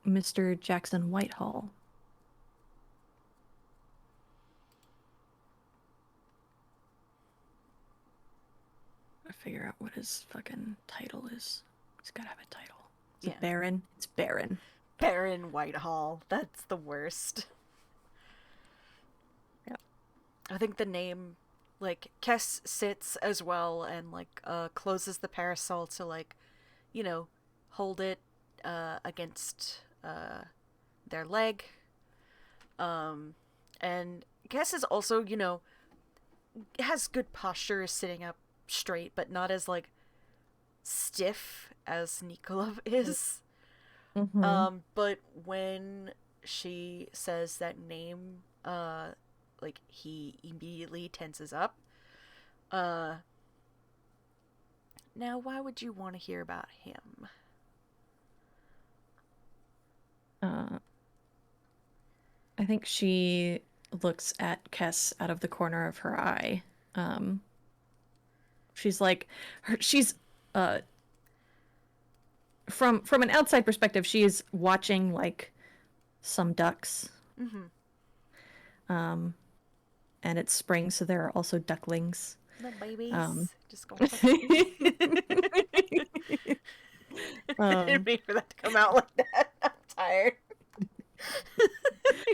Speaker 2: Mr. Jackson Whitehall. I figure out what his fucking title is. He's gotta have a title. Is
Speaker 1: Yeah.
Speaker 2: it Baron? It's Baron.
Speaker 1: Baron Whitehall. That's the worst.
Speaker 2: Yeah.
Speaker 1: I think the name, like, Kess sits as well and, like, closes the parasol to, like, you know, hold it, against, their leg. And Kess is also, you know, has good posture sitting up straight, but not as, like, stiff as Nikolov is.
Speaker 2: Mm-hmm.
Speaker 1: But when she says that name, like he immediately tenses up. Uh, Now why would you want to hear about him?
Speaker 2: Uh, I think she looks at Kess out of the corner of her eye. Um, she's like, she's uh, from an outside perspective, she's watching like some ducks.
Speaker 1: Mm-hmm.
Speaker 2: And it's spring, so there are also ducklings.
Speaker 1: The
Speaker 2: Um,
Speaker 1: babies just going fucking. I didn't
Speaker 2: um,
Speaker 1: mean for that to come out like that. I'm tired.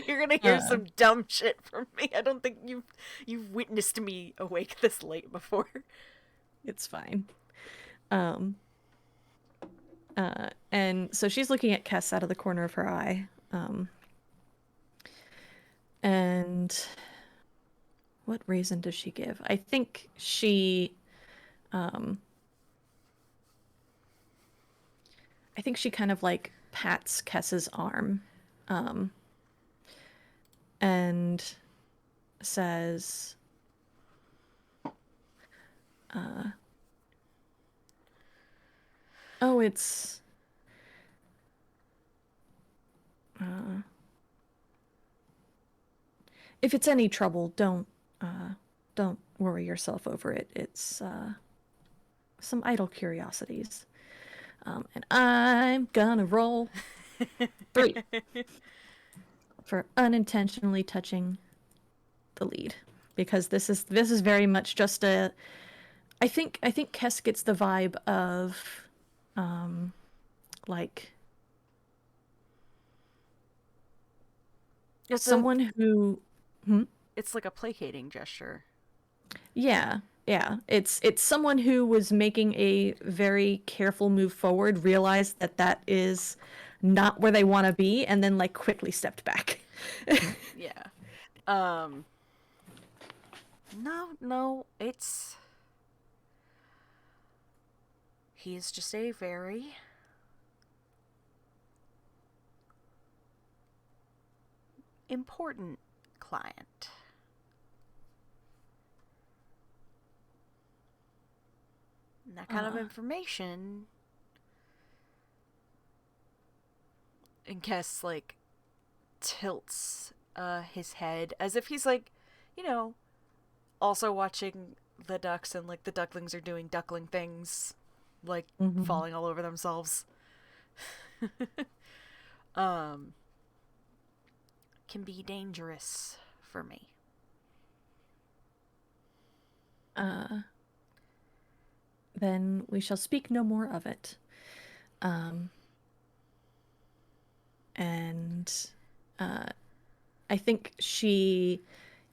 Speaker 1: You're gonna hear
Speaker 2: uh,
Speaker 1: some dumb shit from me. I don't think you've witnessed me awake this late before.
Speaker 2: it's fine. Um, and so she's looking at Kess out of the corner of her eye. And what reason does she give? I think she kind of like pats Kess's arm, and says, "Oh, it's if it's any trouble, don't worry yourself over it. It's some idle curiosities." And I'm gonna roll 3. for unintentionally touching the lead, because this is very much just a. I think Kess gets the vibe of, like
Speaker 1: It's a
Speaker 2: someone who. Hmm?
Speaker 1: it's like a placating gesture.
Speaker 2: Yeah, yeah. It's someone who was making a very careful move forward, realized that that is not where they want to be, and then like quickly stepped back.
Speaker 1: Yeah. Um no, it's he's just a very important client. And that kind of
Speaker 2: Uh,
Speaker 1: information in Kess like tilts his head as if he's like, you know, also watching the ducks and like the ducklings are doing duckling things, like
Speaker 2: mhm.
Speaker 1: falling all over themselves. um can be dangerous for me.
Speaker 2: uh, then we shall speak no more of it. Um, and uh, I think she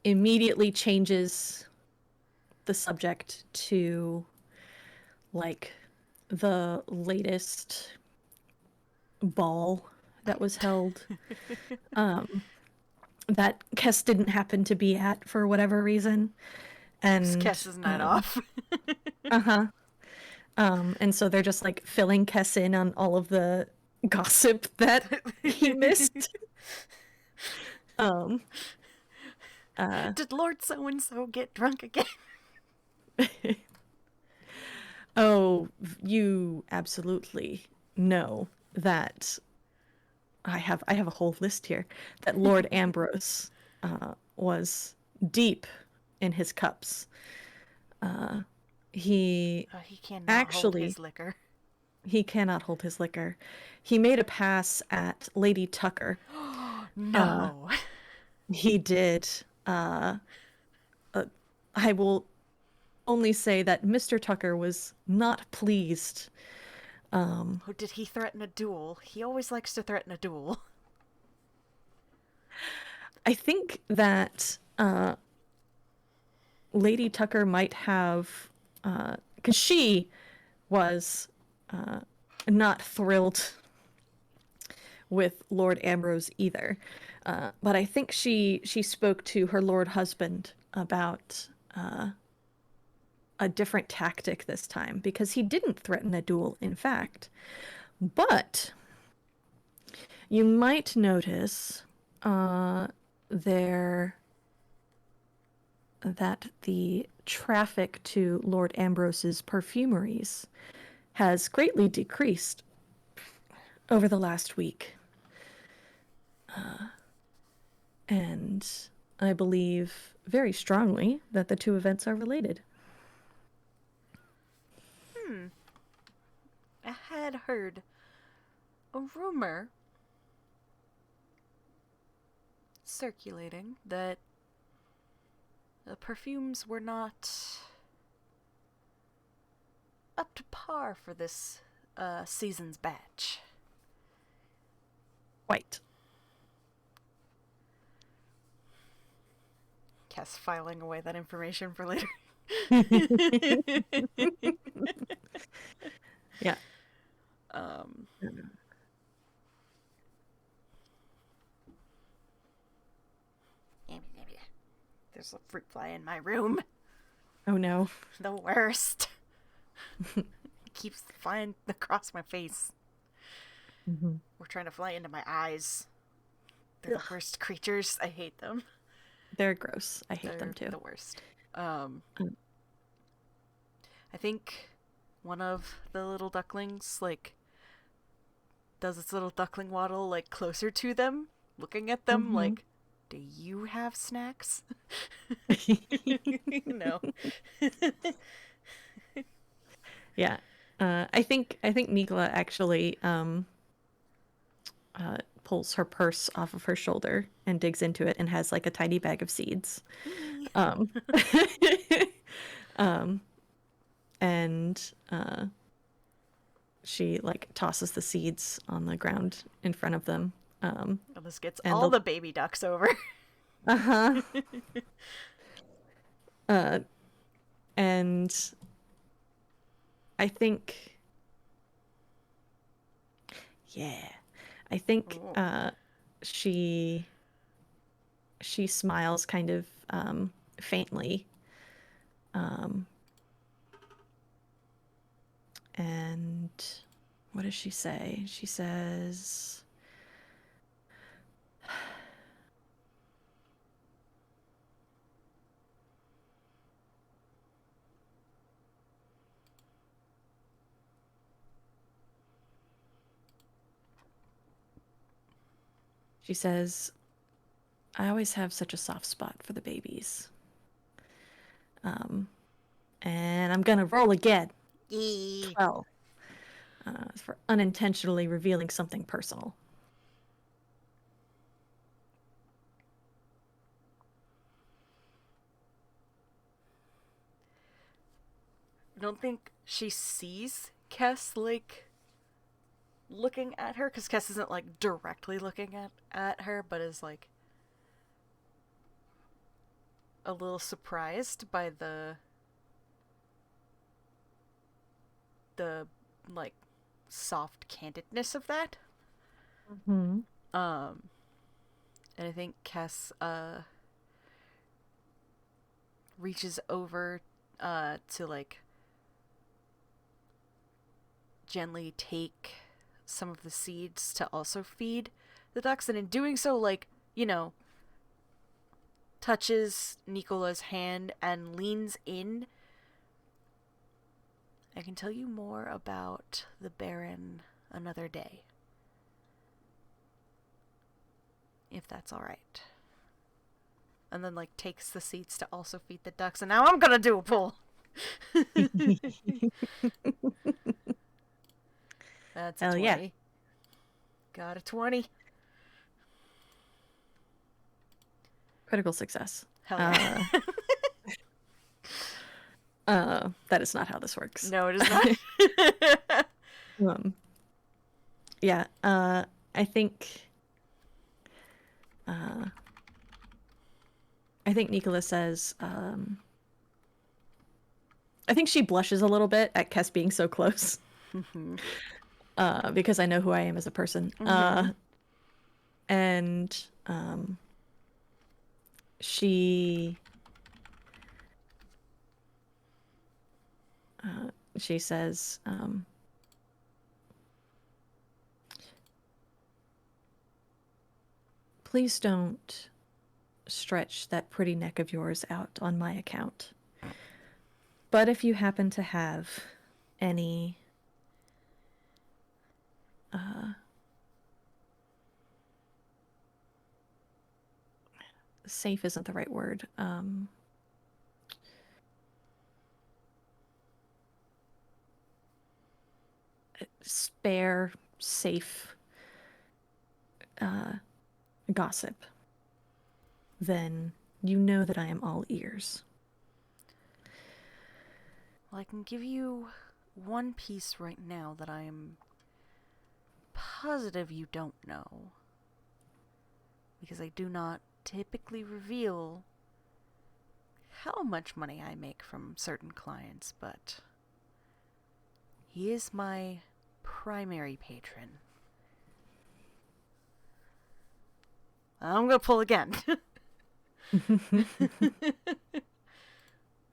Speaker 2: immediately changes the subject to like the latest ball that was held, um, that Kess didn't happen to be at for whatever reason.
Speaker 1: It's
Speaker 2: And
Speaker 1: Kess's night off.
Speaker 2: uh-huh. And so they're just like filling Kess in on all of the gossip that he missed. Um, uh,
Speaker 1: Did Lord So and So get drunk again?
Speaker 2: oh, you absolutely know that I have a whole list here that Lord Ambrose was deep in his cups. Uh, he
Speaker 1: He cannot hold
Speaker 2: actually
Speaker 1: his liquor.
Speaker 2: he cannot hold his liquor. He made a pass at Lady Tucker. Uh,
Speaker 1: No.
Speaker 2: he did. Uh, I will only say that Mr. Tucker was not pleased.
Speaker 1: Oh, did he threaten a duel? He always likes to threaten a duel.
Speaker 2: I think that Lady Tucker might have, because she was not thrilled with Lord Ambrose either. But I think she spoke to her lord husband about a different tactic this time, because he didn't threaten a duel, in fact. But you might notice there that the traffic to Lord Ambrose's perfumeries has greatly decreased over the last week. And I believe very strongly that the two events are related.
Speaker 1: I had heard a rumor circulating that the perfumes were not up to par for this season's batch.
Speaker 2: Quite.
Speaker 1: Cass filing away that information for later.
Speaker 2: Yeah.
Speaker 1: um, there's a fruit fly in my room.
Speaker 2: Oh no.
Speaker 1: The worst. It keeps flying across my face.
Speaker 2: Mm-hmm.
Speaker 1: Or trying to fly into my eyes. They're the worst creatures. I hate them.
Speaker 2: They're gross. I hate
Speaker 1: They're
Speaker 2: them too.
Speaker 1: the worst. I
Speaker 2: Mm.
Speaker 1: think one of the little ducklings like does its little duckling waddle like closer to them, looking at them
Speaker 2: Mm-hmm.
Speaker 1: like, "Do you have snacks?" No.
Speaker 2: Yeah. I think Mikla actually pulls her purse off of her shoulder and digs into it and has like a tiny bag of seeds. Um, um, and she like tosses the seeds on the ground in front of them.
Speaker 1: Well, this gets
Speaker 2: And
Speaker 1: all the baby ducks over.
Speaker 2: uh-huh. And I think, yeah, I think
Speaker 1: Ooh.
Speaker 2: she smiles kind of faintly, and what does she say? She says, I always have such a soft spot for the babies. And I'm gonna roll again.
Speaker 1: Yee.
Speaker 2: 12. For unintentionally revealing something personal.
Speaker 1: I don't think she sees Kess, like, looking at her, because Kess isn't, like, directly looking at her, but is, like, a little surprised by the like soft candidness of that.
Speaker 2: Mm-hmm.
Speaker 1: And I think Kess reaches over to like gently take some of the seeds to also feed the ducks, and in doing so, like, you know, touches Nicola's hand and leans in. I can tell you more about the Baron another day, if that's all right. And then, like, takes the seeds to also feed the ducks, and now I'm gonna do a pull. That's a
Speaker 2: Hell
Speaker 1: 20.
Speaker 2: yeah.
Speaker 1: Got a 20.
Speaker 2: Critical success.
Speaker 1: Hell yeah.
Speaker 2: That is not how this works.
Speaker 1: No, it is not.
Speaker 2: Yeah, I think Nicola says, I think she blushes a little bit at Kess being so close. Because I know who I am as a person. And she says, please don't stretch that pretty neck of yours out on my account. But if you happen to have any safe isn't the right word. Spare, safe gossip, then you know that I am all ears.
Speaker 1: Well, I can give you one piece right now that I am positive you don't know, because I do not typically reveal how much money I make from certain clients, but he is my primary patron. I'm gonna pull again.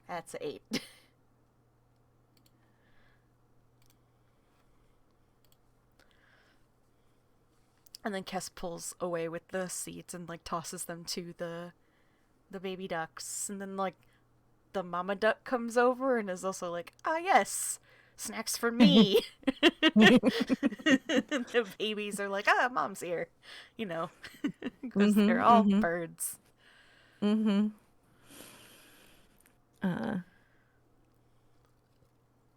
Speaker 1: That's 8. And then Kess pulls away with the seeds and, like, tosses them to the baby ducks. And then, like, the mama duck comes over and is also like, ah, yes, snacks for me. The babies are like, ah, mom's here. You know, because they're all birds.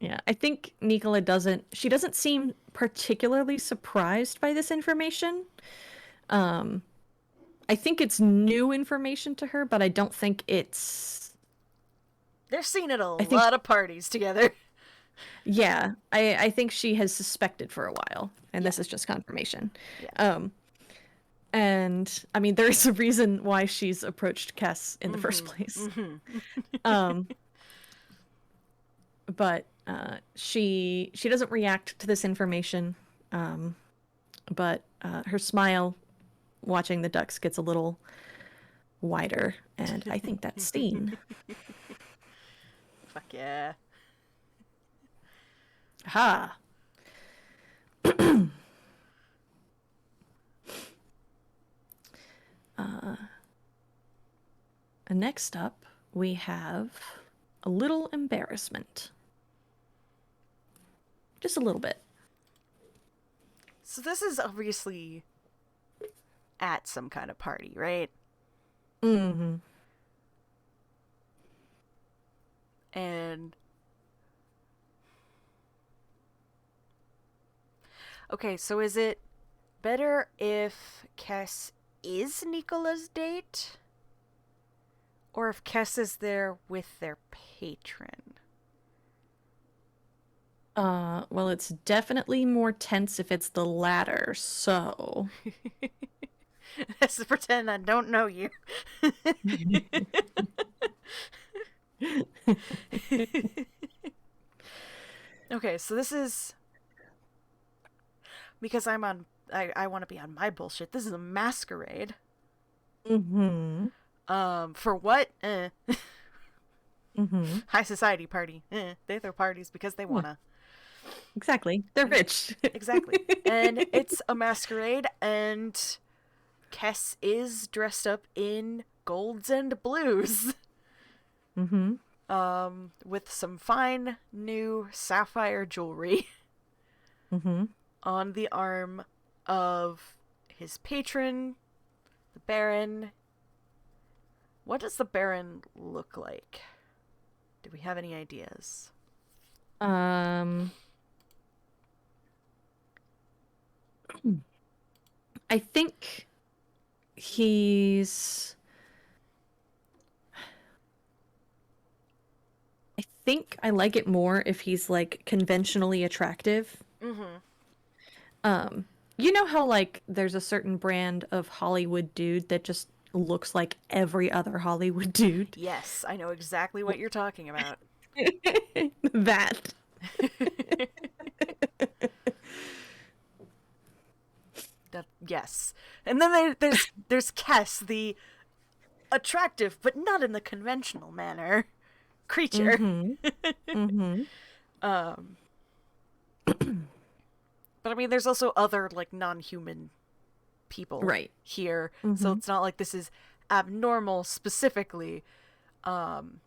Speaker 2: Yeah, I think Nicola doesn't seem particularly surprised by this information. I think it's new information to her, but I don't think it's.
Speaker 1: They're seen at a
Speaker 2: I think,
Speaker 1: lot of parties together.
Speaker 2: yeah, I think she has suspected for a while, and
Speaker 1: Yeah.
Speaker 2: this is just confirmation.
Speaker 1: Yeah.
Speaker 2: And I mean, there's a reason why she's approached Kess in the first place. Um, but she doesn't react to this information. But her smile watching the ducks gets a little wider, and I think that's seen.
Speaker 1: Fuck yeah.
Speaker 2: Ha! Next up, we have a little embarrassment. Just a little bit.
Speaker 1: So this is obviously at some kind of party, right?
Speaker 2: Mm-hmm.
Speaker 1: And okay, so is it better if Kess is Nicola's date? Or if Kess is there with their patron?
Speaker 2: Well, it's definitely more tense if it's the latter, so.
Speaker 1: Let's pretend I don't know you. Okay, so this is because I want to be on my bullshit. This is a masquerade.
Speaker 2: Mm-hmm.
Speaker 1: For what?
Speaker 2: Mm-hmm.
Speaker 1: High society party. They throw parties because they wanna.
Speaker 2: Exactly. They're rich.
Speaker 1: Exactly. And it's a masquerade, and Kess is dressed up in golds and blues.
Speaker 2: Mm-hmm.
Speaker 1: With some fine new sapphire jewelry
Speaker 2: Mm-hmm.
Speaker 1: on the arm of his patron, the Baron. What does the Baron look like? Do we have any ideas?
Speaker 2: I think he's. I think I like it more if he's like conventionally attractive.
Speaker 1: Mm-hmm.
Speaker 2: You know how like there's a certain brand of Hollywood dude that just looks like every other Hollywood dude?
Speaker 1: Yes, I know exactly what you're talking about.
Speaker 2: That.
Speaker 1: Yes. And then there's Kess, the attractive, but not in the conventional manner, creature.
Speaker 2: Mm-hmm. Mm-hmm.
Speaker 1: But I mean, there's also other, like, non-human people
Speaker 2: Right.
Speaker 1: here. So
Speaker 2: Mm-hmm.
Speaker 1: it's not like this is abnormal specifically. And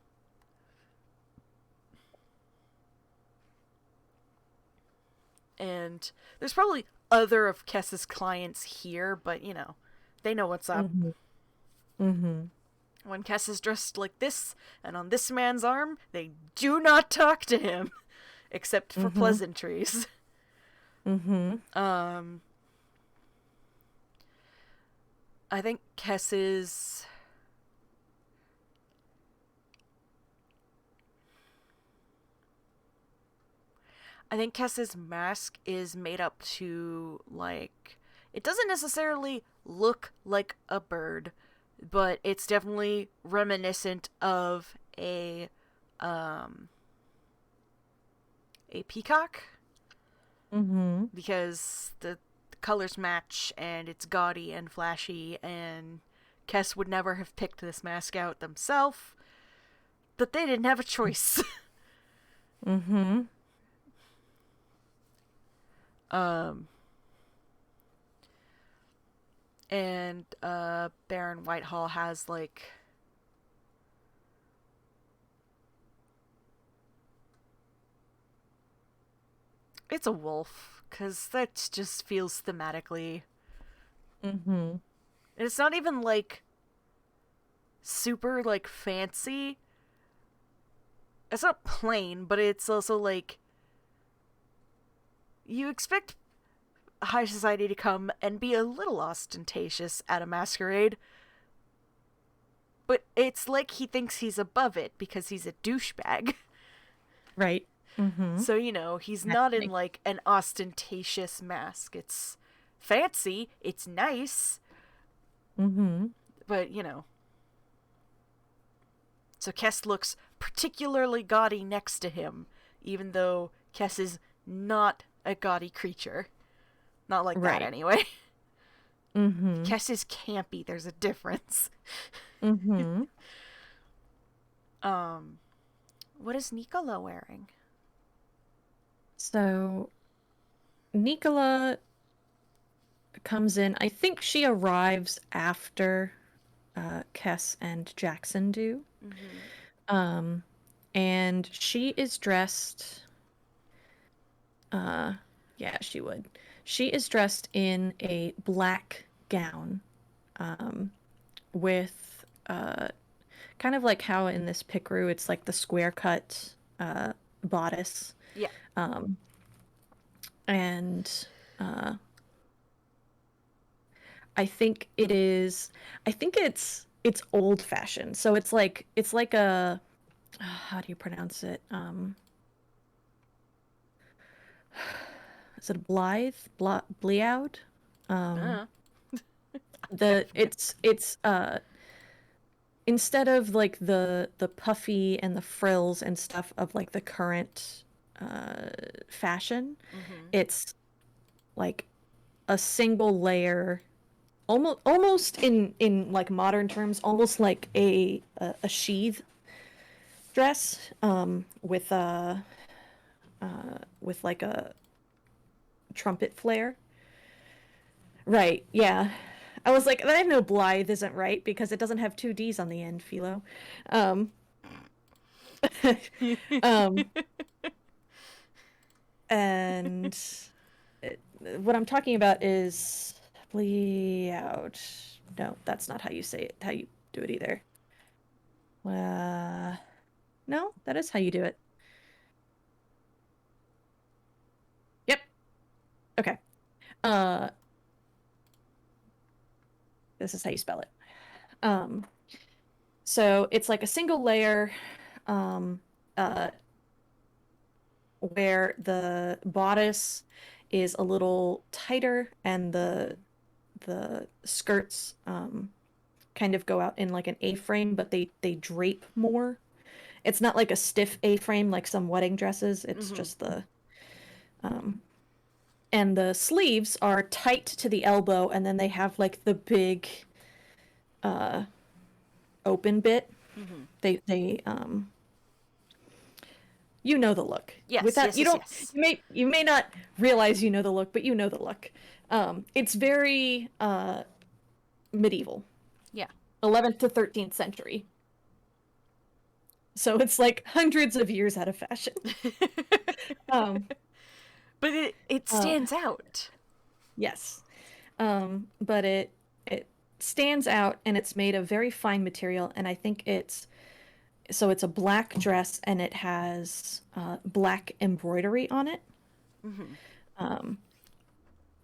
Speaker 1: there's probably other of Kess's clients here, but, you know, they know what's up.
Speaker 2: Mm-hmm. Mm-hmm.
Speaker 1: When Kess is dressed like this and on this man's arm, they do not talk to him, except for
Speaker 2: Mm-hmm.
Speaker 1: pleasantries.
Speaker 2: Mm-hmm.
Speaker 1: I think Kess's mask is made up to, like, it doesn't necessarily look like a bird, but it's definitely reminiscent of a peacock,
Speaker 2: Mm-hmm.
Speaker 1: because the colors match and it's gaudy and flashy, and Kess would never have picked this mask out themselves, but they didn't have a choice.
Speaker 2: Mm-hmm.
Speaker 1: And Baron Whitehall has, like, it's a wolf, because that just feels thematically.
Speaker 2: Mm-hmm.
Speaker 1: And it's not even, like, super, like, fancy. It's not plain, but it's also, like, you expect high society to come and be a little ostentatious at a masquerade. But it's like he thinks he's above it because he's a douchebag.
Speaker 2: Right. Mm-hmm.
Speaker 1: So, he's not in like an ostentatious mask. It's fancy, it's nice,
Speaker 2: Mm-hmm.
Speaker 1: but, So Kess looks particularly gaudy next to him, even though Kess is not a gaudy creature. Not like that,
Speaker 2: Right.
Speaker 1: anyway.
Speaker 2: Mm-hmm.
Speaker 1: Kess is campy, there's a difference.
Speaker 2: Mm-hmm.
Speaker 1: What is Nicola wearing?
Speaker 2: So Nicola comes in. I think she arrives after Kess and Jackson do. And she is dressed. Yeah, she would. She is dressed in a black gown, with kind of like how in this pickeroo it's like the square cut bodice,
Speaker 1: Yeah.
Speaker 2: and I think it is. I think it's old fashioned. So it's like a how do you pronounce it? Is it a Blythe? Bleoud?
Speaker 1: Uh,
Speaker 2: It's instead of like the puffy and the frills and stuff of like the current fashion, it's like a single layer, almost in like modern terms, almost like a sheath dress, with like a trumpet flare. Right, yeah. I was like, I know Blythe isn't right because it doesn't have two D's on the end, Philo. Um, um, and what I'm talking about is Bleout. No, that's not how you say it. How you do it either. No, that is how you do it. Yep. Okay. Uh, this is how you spell it. So it's like a single layer, um, uh, where the bodice is a little tighter and the skirts kind of go out in like an A-frame, but they drape more. It's not like a stiff A-frame like some wedding dresses. It's just um, and the sleeves are tight to the elbow, and then they have like the big uh, open bit. They you know the look.
Speaker 1: yes,
Speaker 2: With that,
Speaker 1: yes,
Speaker 2: you
Speaker 1: yes,
Speaker 2: don't
Speaker 1: yes.
Speaker 2: you may not realize you know the look, but you know the look. It's very medieval,
Speaker 1: Yeah.
Speaker 2: 11th to 13th century. So it's like hundreds of years out of fashion. Um,
Speaker 1: But it
Speaker 2: uh,
Speaker 1: stands out.
Speaker 2: yes. But it stands out and it's made of very fine material, and I think it's a black dress and it has black embroidery on it.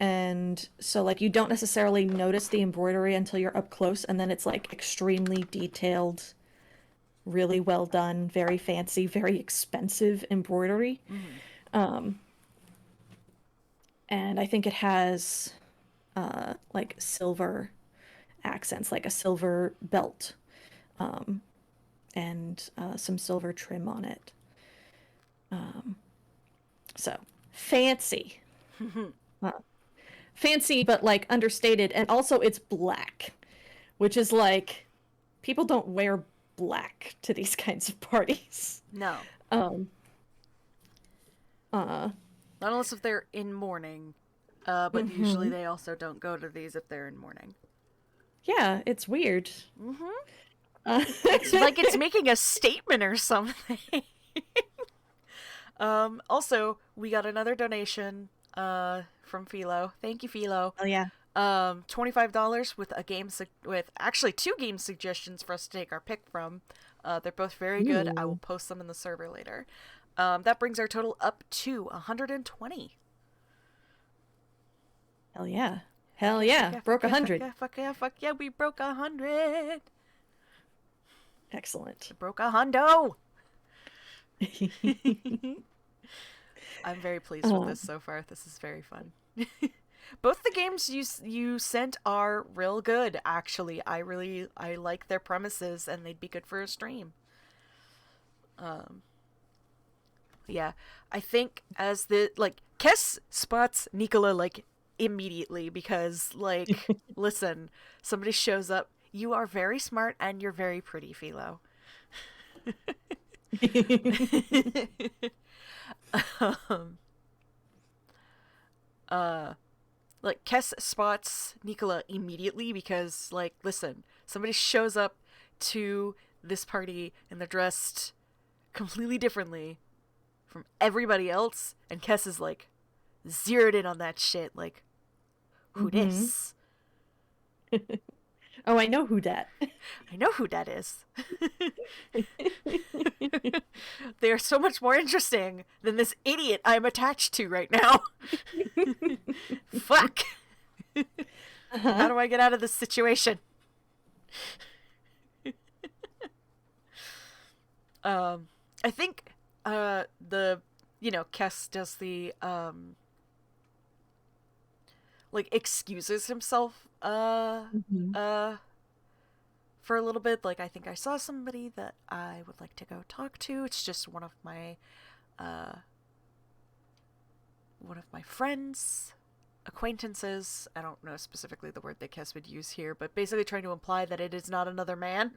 Speaker 2: And so like you don't necessarily notice the embroidery until you're up close, and then it's like extremely detailed, really well done, very fancy, very expensive embroidery. And I think it has like silver accents, like a silver belt, and some silver trim on it. So fancy. Uh, Fancy, but like understated, and also it's black, which is like people don't wear black to these kinds of parties.
Speaker 1: No.
Speaker 2: Um, uh,
Speaker 1: Not unless if they're in mourning. But usually
Speaker 2: mhm.
Speaker 1: they also don't go to these if they're in mourning.
Speaker 2: Yeah, it's weird.
Speaker 1: It's like it's making a statement or something. Also, we got another donation from Philo. Thank you, Philo.
Speaker 2: Oh yeah.
Speaker 1: $25 with with actually two game suggestions for us to take our pick from. They're both very good. I will
Speaker 2: Ooh.
Speaker 1: post them in the server later. That brings our total up to 120.
Speaker 2: Hell yeah. Hell yeah.
Speaker 1: Yeah,
Speaker 2: Broke
Speaker 1: fuck yeah, fuck
Speaker 2: 100.
Speaker 1: yeah, fuck yeah, fuck yeah, we broke 100.
Speaker 2: Excellent.
Speaker 1: We broke a hundo. I'm very pleased with this so far. This is very fun. Both the games you sent are real good, actually. I like their premises, and they'd be good for a stream. Yeah, I think as the like Kess spots Nicola like immediately because like listen, somebody shows up. You are very smart and you're very pretty, Philo. um, like Kess spots Nicola immediately because like listen, somebody shows up to this party and they're dressed completely differently from everybody else, and Kess is like zeroed in on that shit. Like, who dis?
Speaker 2: Oh, I know who dat.
Speaker 1: I know who that is. They are so much more interesting than this idiot I'm attached to right now. Fuck. How do I get out of this situation? I think the Kess does the like excuses himself for a little bit. Like, I think I saw somebody that I would like to go talk to. It's just one of my friends, acquaintances. I don't know specifically the word that Kess would use here, but basically trying to imply that it is not another man.